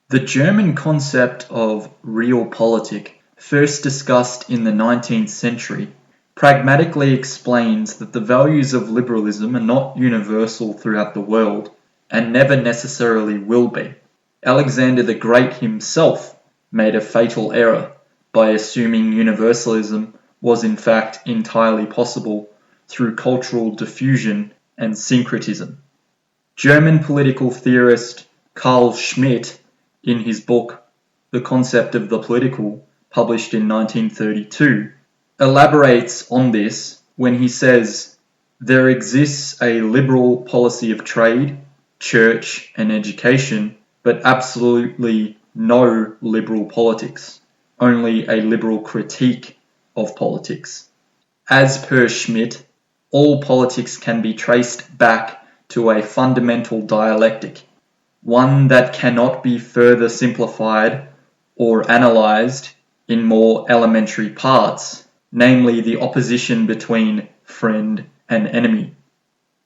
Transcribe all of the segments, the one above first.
The German concept of realpolitik, first discussed in the 19th century, pragmatically explains that the values of liberalism are not universal throughout the world, and never necessarily will be. Alexander the Great himself made a fatal error by assuming universalism was in fact entirely possible through cultural diffusion and syncretism. German political theorist Carl Schmitt, in his book The Concept of the Political, published in 1932, elaborates on this when he says, "There exists a liberal policy of trade, church, and education, but absolutely no liberal politics, only a liberal critique of politics." As per Schmitt, all politics can be traced back to a fundamental dialectic, one that cannot be further simplified or analyzed in more elementary parts, namely the opposition between friend and enemy.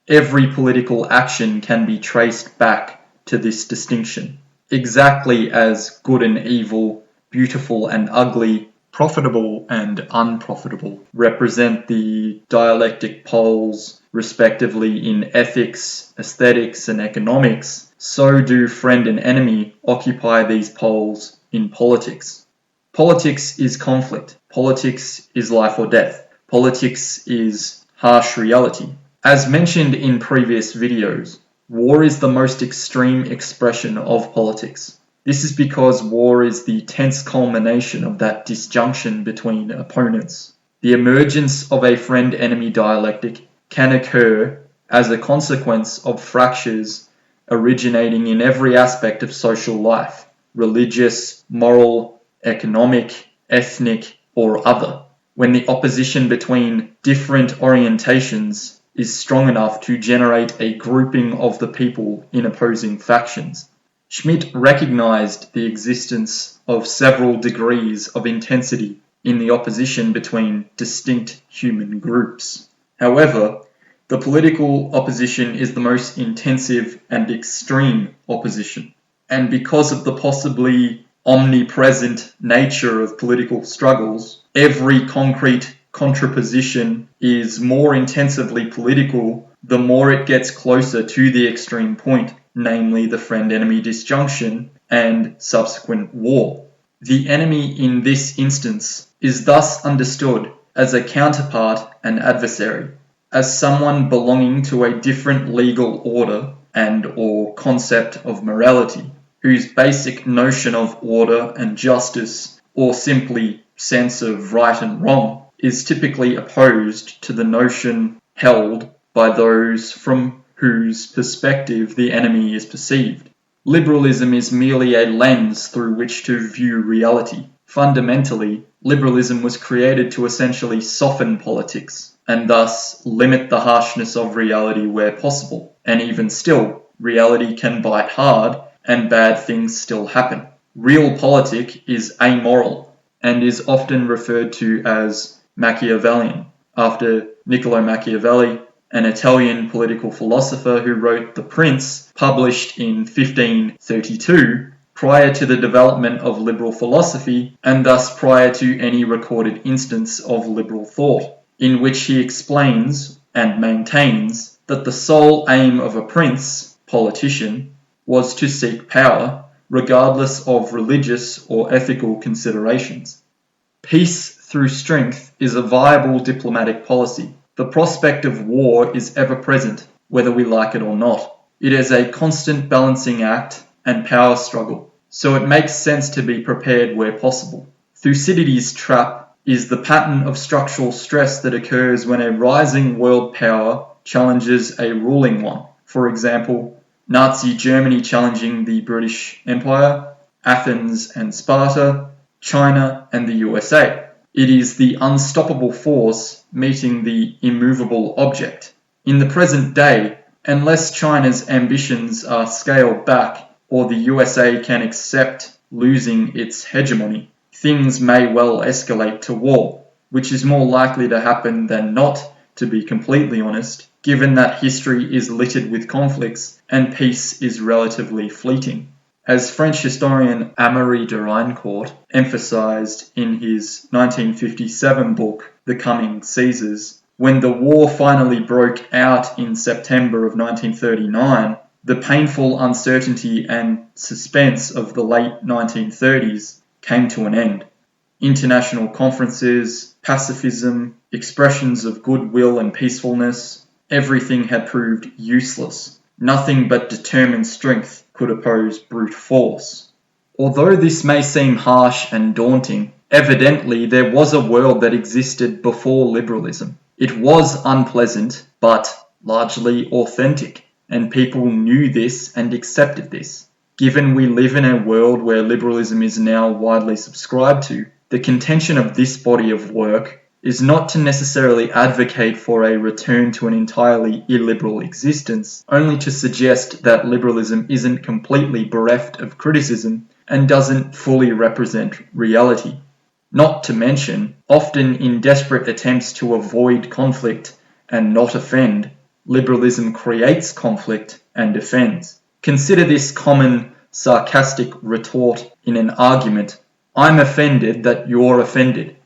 Every political action can be traced back to this distinction, exactly as good and evil, beautiful and ugly, profitable and unprofitable represent the dialectic poles respectively in ethics, aesthetics and economics. So do friend and enemy occupy these poles in politics. Politics is conflict. Politics is life or death. Politics is harsh reality. As mentioned in previous videos, war is the most extreme expression of politics. This is because war is the tense culmination of that disjunction between opponents. The emergence of a friend-enemy dialectic can occur as a consequence of fractures originating in every aspect of social life, religious, moral, economic, ethnic, or other, when the opposition between different orientations is strong enough to generate a grouping of the people in opposing factions. Schmitt recognized the existence of several degrees of intensity in the opposition between distinct human groups. However, the political opposition is the most intensive and extreme opposition, and because of the possibly omnipresent nature of political struggles, every concrete contraposition is more intensively political the more it gets closer to the extreme point, namely the friend-enemy disjunction and subsequent war. The enemy in this instance is thus understood as a counterpart and adversary, as someone belonging to a different legal order and/or concept of morality, whose basic notion of order and justice, or simply sense of right and wrong, is typically opposed to the notion held by those from whose perspective the enemy is perceived. Liberalism is merely a lens through which to view reality. Fundamentally, liberalism was created to essentially soften politics, and thus limit the harshness of reality where possible. And even still, reality can bite hard, and bad things still happen. Realpolitik is amoral, and is often referred to as Machiavellian, after Niccolo Machiavelli, an Italian political philosopher who wrote The Prince, published in 1532, prior to the development of liberal philosophy, and thus prior to any recorded instance of liberal thought, in which he explains and maintains that the sole aim of a prince, politician, was to seek power, regardless of religious or ethical considerations. Peace through strength is a viable diplomatic policy. The prospect of war is ever present, whether we like it or not. It is a constant balancing act and power struggle, so it makes sense to be prepared where possible. Thucydides' trap is the pattern of structural stress that occurs when a rising world power challenges a ruling one. For example, Nazi Germany challenging the British Empire, Athens and Sparta, China and the USA. It is the unstoppable force meeting the immovable object. In the present day, unless China's ambitions are scaled back or the USA can accept losing its hegemony, things may well escalate to war, which is more likely to happen than not, to be completely honest, given that history is littered with conflicts and peace is relatively fleeting. As French historian Améry de Reincourt emphasized in his 1957 book, The Coming Caesars, when the war finally broke out in September of 1939, the painful uncertainty and suspense of the late 1930s came to an end. International conferences, pacifism, expressions of goodwill and peacefulness, everything had proved useless. Nothing but determined strength could oppose brute force. Although this may seem harsh and daunting, evidently there was a world that existed before liberalism. It was unpleasant, but largely authentic, and people knew this and accepted this. Given we live in a world where liberalism is now widely subscribed to, the contention of this body of work is not to necessarily advocate for a return to an entirely illiberal existence, only to suggest that liberalism isn't completely bereft of criticism and doesn't fully represent reality. Not to mention, often in desperate attempts to avoid conflict and not offend, liberalism creates conflict and offends. Consider this common sarcastic retort in an argument: "I'm offended that you're offended."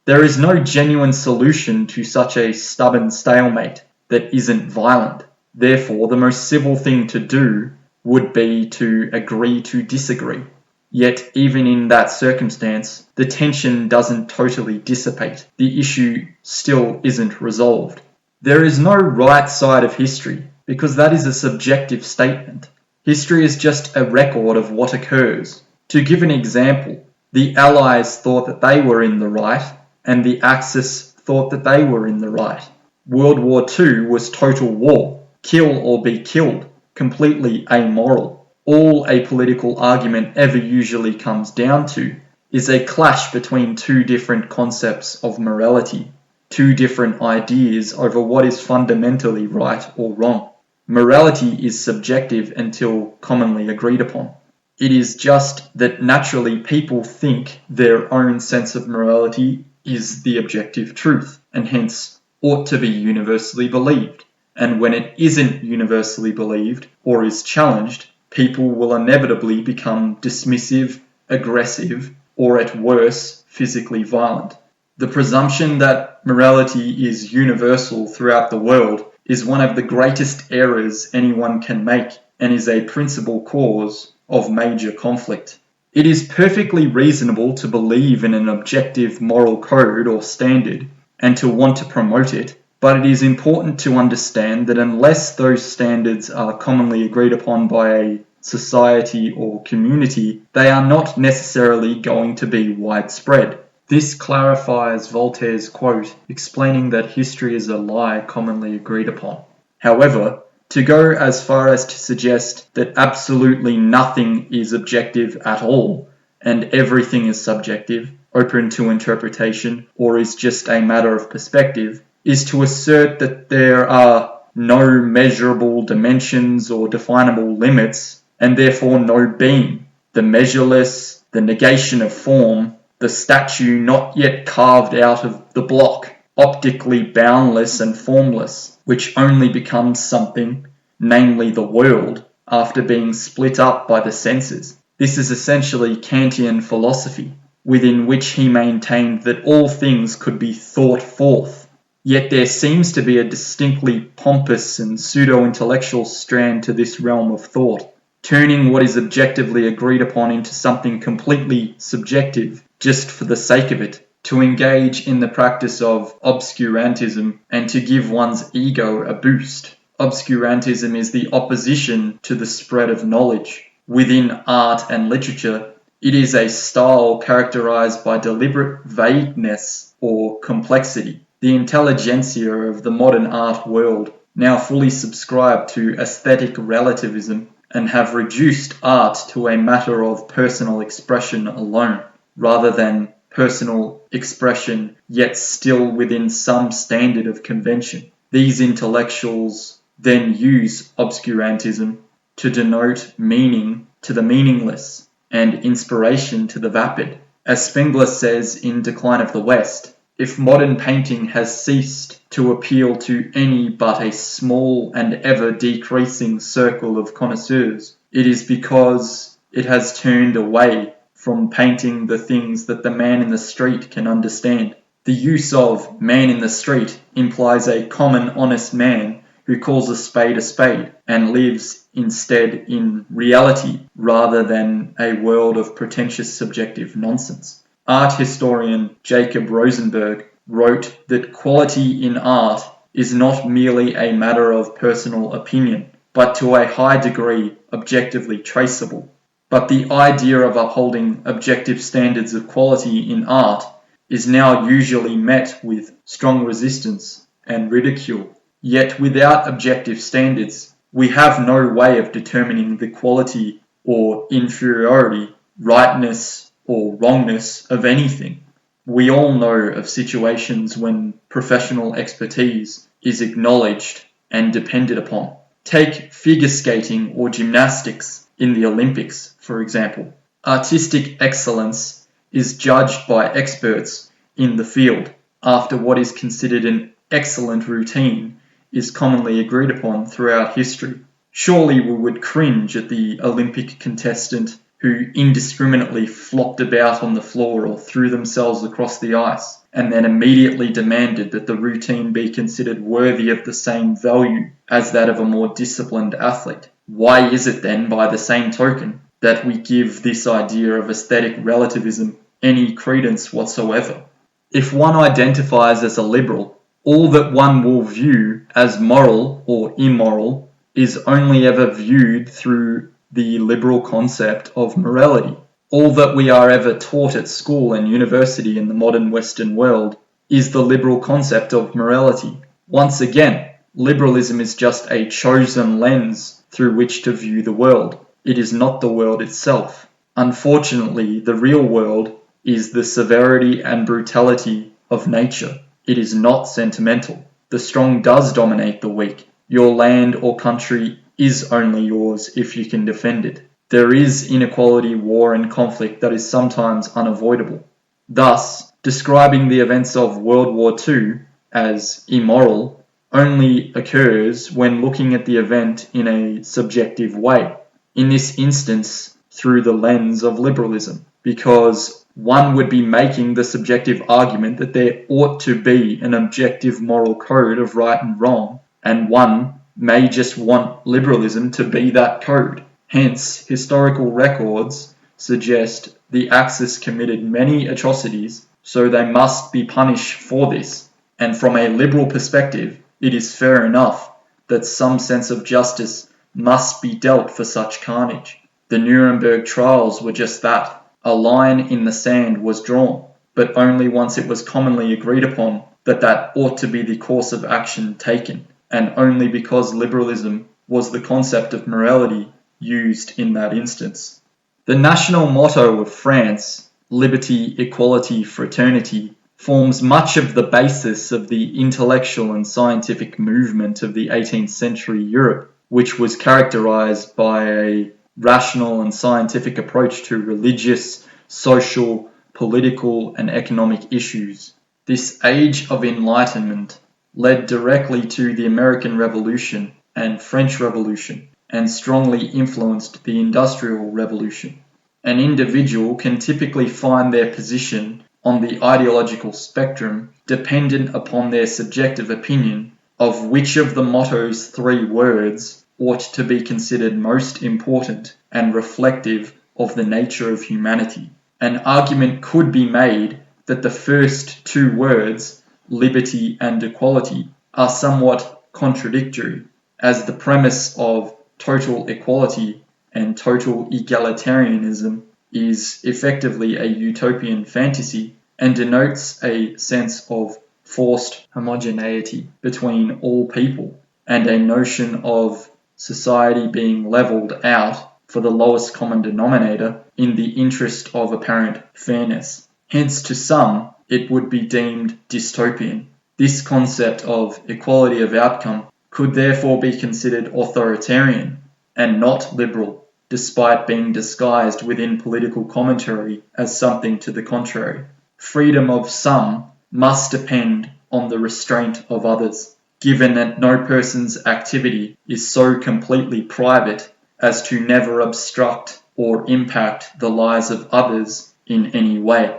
There is no genuine solution to such a stubborn stalemate that isn't violent. Therefore, the most civil thing to do would be to agree to disagree. Yet, even in that circumstance, the tension doesn't totally dissipate. The issue still isn't resolved. There is no right side of history, because that is a subjective statement. History is just a record of what occurs. To give an example, the Allies thought that they were in the right, and the Axis thought that they were in the right. World War II was total war, kill or be killed, completely amoral. All a political argument ever usually comes down to is a clash between two different concepts of morality, two different ideas over what is fundamentally right or wrong. Morality is subjective until commonly agreed upon. It is just that naturally people think their own sense of morality is the objective truth, and hence ought to be universally believed. And when it isn't universally believed or is challenged, people will inevitably become dismissive, aggressive, or at worst, physically violent. The presumption that morality is universal throughout the world is one of the greatest errors anyone can make and is a principal cause of major conflict. It is perfectly reasonable to believe in an objective moral code or standard and to want to promote it, but it is important to understand that unless those standards are commonly agreed upon by a society or community, they are not necessarily going to be widespread. This clarifies Voltaire's quote explaining that history is a lie commonly agreed upon. However, to go as far as to suggest that absolutely nothing is objective at all and everything is subjective, open to interpretation, or is just a matter of perspective, is to assert that there are no measurable dimensions or definable limits, and therefore no being, the measureless, the negation of form, the statue not yet carved out of the block, optically boundless and formless, which only becomes something, namely the world, after being split up by the senses. This is essentially Kantian philosophy, within which he maintained that all things could be thought forth. Yet there seems to be a distinctly pompous and pseudo-intellectual strand to this realm of thought, turning what is objectively agreed upon into something completely subjective, just for the sake of it, to engage in the practice of obscurantism and to give one's ego a boost. Obscurantism is the opposition to the spread of knowledge. Within art and literature, it is a style characterized by deliberate vagueness or complexity. The intelligentsia of the modern art world now fully subscribe to aesthetic relativism and have reduced art to a matter of personal expression alone, rather than personal expression, yet still within some standard of convention. These intellectuals then use obscurantism to denote meaning to the meaningless and inspiration to the vapid. As Spengler says in Decline of the West, if modern painting has ceased to appeal to any but a small and ever decreasing circle of connoisseurs, it is because it has turned away from painting the things that the man in the street can understand. The use of man in the street implies a common honest man who calls a spade and lives instead in reality rather than a world of pretentious subjective nonsense. Art historian Jacob Rosenberg wrote that quality in art is not merely a matter of personal opinion, but to a high degree objectively traceable. But the idea of upholding objective standards of quality in art is now usually met with strong resistance and ridicule. Yet without objective standards, we have no way of determining the quality or inferiority, rightness or wrongness of anything. We all know of situations when professional expertise is acknowledged and depended upon. Take figure skating or gymnastics in the Olympics, for example. Artistic excellence is judged by experts in the field after what is considered an excellent routine is commonly agreed upon throughout history. Surely we would cringe at the Olympic contestant who indiscriminately flopped about on the floor or threw themselves across the ice, and then immediately demanded that the routine be considered worthy of the same value as that of a more disciplined athlete. Why is it then, by the same token, that we give this idea of aesthetic relativism any credence whatsoever? If one identifies as a liberal, all that one will view as moral or immoral is only ever viewed through the liberal concept of morality. All that we are ever taught at school and university in the modern Western world is the liberal concept of morality. Once again, liberalism is just a chosen lens through which to view the world. It is not the world itself. Unfortunately, the real world is the severity and brutality of nature. It is not sentimental. The strong does dominate the weak. Your land or country is only yours if you can defend it. There is inequality, war, and conflict that is sometimes unavoidable. Thus, describing the events of World War II as immoral only occurs when looking at the event in a subjective way, in this instance through the lens of liberalism, because one would be making the subjective argument that there ought to be an objective moral code of right and wrong, and one may just want liberalism to be that code. Hence, historical records suggest the Axis committed many atrocities, so they must be punished for this. And from a liberal perspective, it is fair enough that some sense of justice must be dealt for such carnage. The Nuremberg trials were just that. A line in the sand was drawn, but only once it was commonly agreed upon that that ought to be the course of action taken, and only because liberalism was the concept of morality used in that instance. The national motto of France, liberty, equality, fraternity, forms much of the basis of the intellectual and scientific movement of the 18th century Europe, which was characterized by a rational and scientific approach to religious, social, political, and economic issues. This age of enlightenment led directly to the American Revolution and French Revolution, and strongly influenced the Industrial Revolution. An individual can typically find their position on the ideological spectrum dependent upon their subjective opinion of which of the motto's 3 words ought to be considered most important and reflective of the nature of humanity. An argument could be made that the first 2 words, liberty and equality, are somewhat contradictory, as the premise of total equality and total egalitarianism is effectively a utopian fantasy and denotes a sense of forced homogeneity between all people and a notion of society being leveled out for the lowest common denominator in the interest of apparent fairness. Hence, to some, it would be deemed dystopian. This concept of equality of outcome could therefore be considered authoritarian and not liberal, despite being disguised within political commentary as something to the contrary. Freedom of some must depend on the restraint of others, given that no person's activity is so completely private as to never obstruct or impact the lives of others in any way.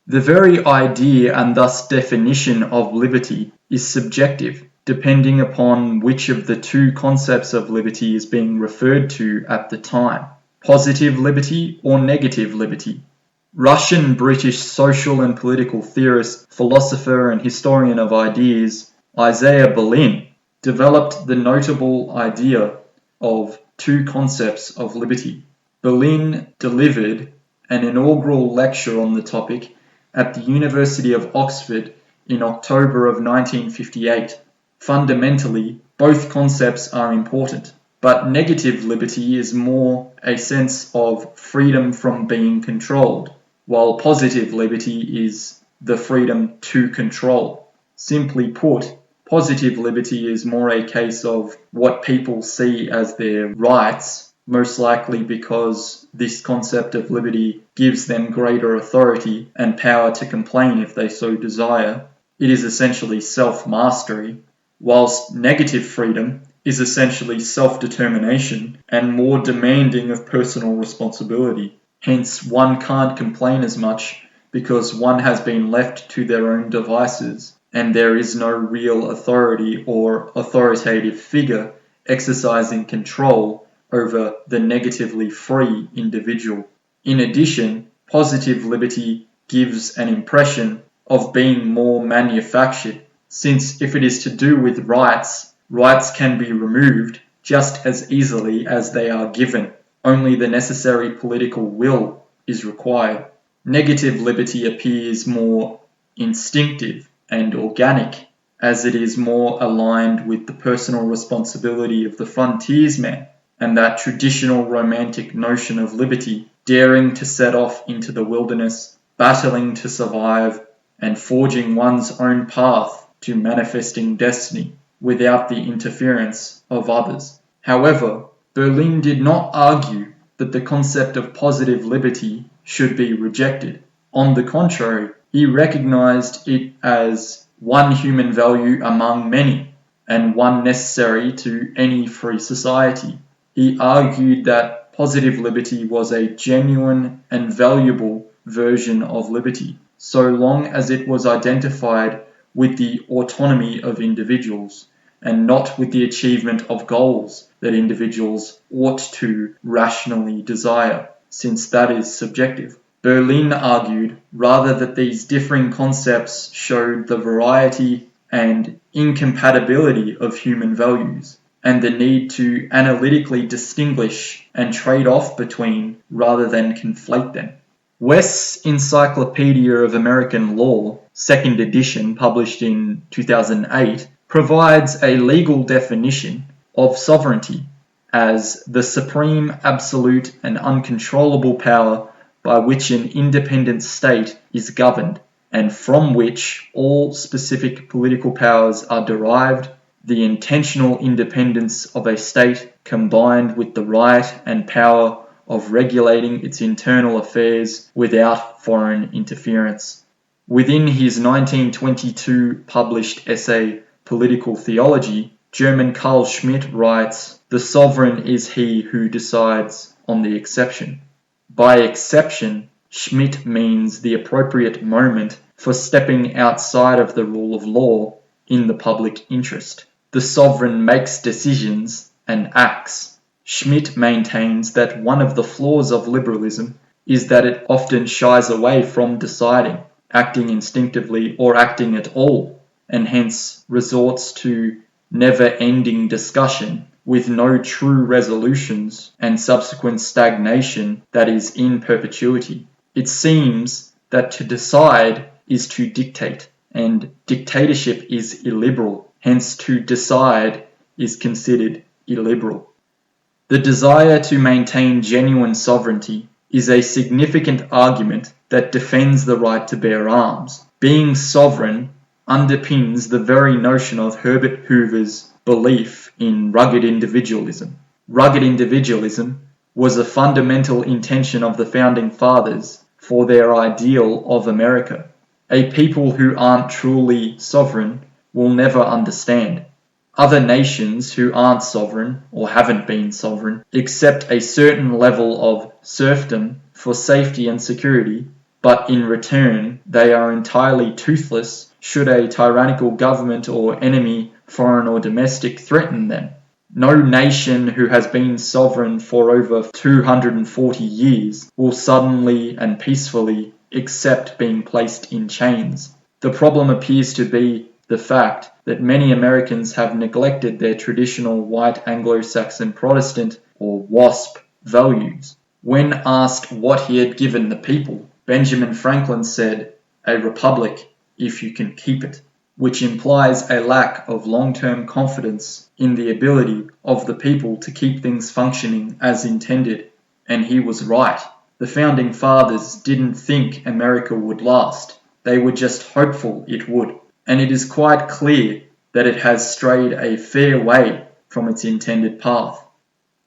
The very idea and thus definition of liberty is subjective, depending upon which of the two concepts of liberty is being referred to at the time, positive liberty or negative liberty. Russian-British social and political theorist, philosopher and historian of ideas Isaiah Berlin developed the notable idea of two concepts of liberty. Berlin delivered an inaugural lecture on the topic at the University of Oxford in October of 1958. Fundamentally, both concepts are important, but negative liberty is more a sense of freedom from being controlled, while positive liberty is the freedom to control. Simply put, positive liberty is more a case of what people see as their rights, most likely because this concept of liberty gives them greater authority and power to complain if they so desire. It is essentially self-mastery, whilst negative freedom is essentially self-determination and more demanding of personal responsibility. Hence, one can't complain as much because one has been left to their own devices and there is no real authority or authoritative figure exercising control over the negatively free individual. In addition, positive liberty gives an impression of being more manufactured, since if it is to do with rights, rights can be removed just as easily as they are given. Only the necessary political will is required. Negative liberty appears more instinctive and organic, as it is more aligned with the personal responsibility of the frontiersman and that traditional romantic notion of liberty, daring to set off into the wilderness, battling to survive, and forging one's own path to manifesting destiny without the interference of others. However, Berlin did not argue that the concept of positive liberty should be rejected. On the contrary, he recognized it as one human value among many, and one necessary to any free society. He argued that positive liberty was a genuine and valuable version of liberty, so long as it was identified with the autonomy of individuals, and not with the achievement of goals that individuals ought to rationally desire, since that is subjective. Berlin argued rather that these differing concepts showed the variety and incompatibility of human values, and the need to analytically distinguish and trade off between rather than conflate them. West's Encyclopedia of American Law, 2nd edition, published in 2008, provides a legal definition of sovereignty as the supreme, absolute, and uncontrollable power by which an independent state is governed, and from which all specific political powers are derived, the intentional independence of a state combined with the right and power of regulating its internal affairs without foreign interference. Within his 1922 published essay, Political Theology, German Carl Schmitt writes, "The sovereign is he who decides on the exception." By exception, Schmitt means the appropriate moment for stepping outside of the rule of law in the public interest. The sovereign makes decisions and acts. Schmitt maintains that one of the flaws of liberalism is that it often shies away from deciding, acting instinctively or acting at all, and hence resorts to never-ending discussion with no true resolutions and subsequent stagnation that is in perpetuity. It seems that to decide is to dictate, and dictatorship is illiberal, hence to decide is considered illiberal. The desire to maintain genuine sovereignty is a significant argument that defends the right to bear arms. Being sovereign underpins the very notion of Herbert Hoover's belief in rugged individualism. Rugged individualism was a fundamental intention of the Founding Fathers for their ideal of America. A people who aren't truly sovereign will never understand. Other nations who aren't sovereign, or haven't been sovereign, accept a certain level of serfdom for safety and security, but in return they are entirely toothless should a tyrannical government or enemy, foreign or domestic, threaten them. No nation who has been sovereign for over 240 years will suddenly and peacefully accept being placed in chains. The problem appears to be the fact that many Americans have neglected their traditional white Anglo-Saxon Protestant, or WASP, values. When asked what he had given the people, Benjamin Franklin said, "A republic, if you can keep it," which implies a lack of long-term confidence in the ability of the people to keep things functioning as intended. And he was right. The Founding Fathers didn't think America would last. They were just hopeful it would. And it is quite clear that it has strayed a fair way from its intended path.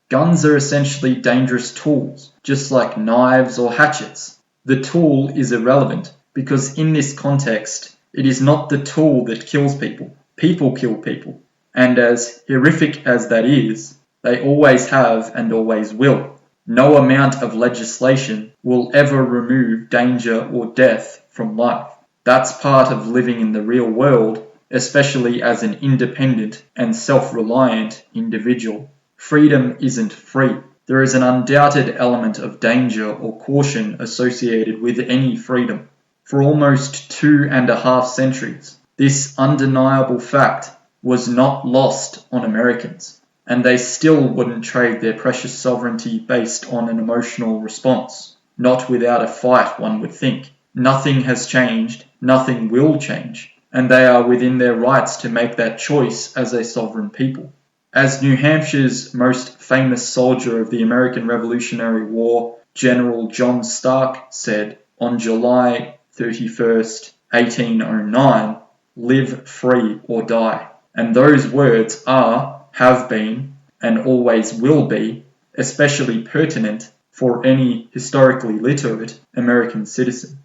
Guns are essentially dangerous tools, just like knives or hatchets. The tool is irrelevant because in this context, it is not the tool that kills people. People kill people. And as horrific as that is, they always have and always will. No amount of legislation will ever remove danger or death from life. That's part of living in the real world, especially as an independent and self-reliant individual. Freedom isn't free. There is an undoubted element of danger or caution associated with any freedom. For almost 2.5 centuries, this undeniable fact was not lost on Americans, and they still wouldn't trade their precious sovereignty based on an emotional response. Not without a fight, one would think. Nothing has changed, nothing will change, and they are within their rights to make that choice as a sovereign people. As New Hampshire's most famous soldier of the American Revolutionary War, General John Stark, said on July 31st, 1809, "Live free or die." And those words are, have been, and always will be, especially pertinent for any historically literate American citizen.